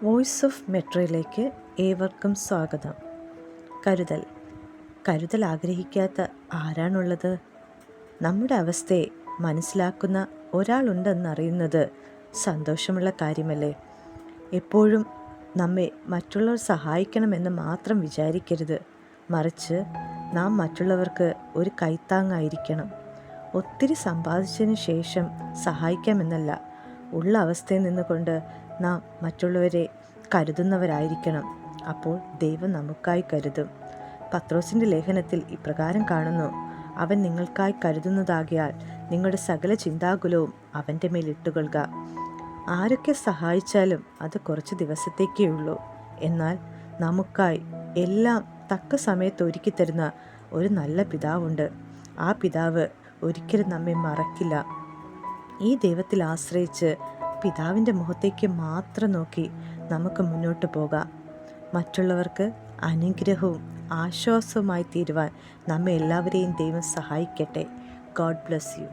Voice of മെട്രോയിലേക്ക് ഏവർക്കും സ്വാഗതം. കരുതൽ ആഗ്രഹിക്കാത്ത ആരാണുള്ളത്? നമ്മുടെ അവസ്ഥയെ മനസ്സിലാക്കുന്ന ഒരാളുണ്ടെന്നറിയുന്നത് സന്തോഷമുള്ള കാര്യമല്ലേ? എപ്പോഴും നമ്മെ മറ്റുള്ളവർ സഹായിക്കണമെന്ന് മാത്രം വിചാരിക്കരുത്. മറിച്ച് നാം മറ്റുള്ളവർക്ക് ഒരു കൈത്താങ്ങായിരിക്കണം. ഒത്തിരി സമ്പാദിച്ചതിന് ശേഷം സഹായിക്കാമെന്നല്ല, ഉള്ള അവസ്ഥയിൽ നിന്നുകൊണ്ട് നാം മറ്റുള്ളവരെ കരുതുന്നവരായിരിക്കണം. അപ്പോൾ ദൈവം നമുക്കായി കരുതും. പത്രോസിൻ്റെ ലേഖനത്തിൽ ഇപ്രകാരം കാണുന്നു: അവൻ നിങ്ങൾക്കായി കരുതുന്നതാകിയാൽ നിങ്ങളുടെ സകല ചിന്താകുലവും അവൻ്റെ മേൽ ഇട്ടുകൊള്ളുക. ആരൊക്കെ സഹായിച്ചാലും അത് കുറച്ച് ദിവസത്തേക്കേ ഉള്ളൂ. എന്നാൽ നമുക്കായി എല്ലാം തക്ക സമയത്ത് ഒരുക്കി തരുന്ന ഒരു നല്ല പിതാവുണ്ട്. ആ പിതാവ് ഒരിക്കലും നമ്മെ മറക്കില്ല. ഈ ദൈവത്തിൽ ആശ്രയിച്ച് പിതാവിൻ്റെ മുഖത്തേക്ക് മാത്രം നോക്കി നമുക്ക് മുന്നോട്ട് പോകാം. മറ്റുള്ളവർക്ക് അനുഗ്രഹവും ആശ്വാസവുമായി തീരുവാൻ നമ്മെ എല്ലാവരെയും ദൈവം സഹായിക്കട്ടെ. God bless you.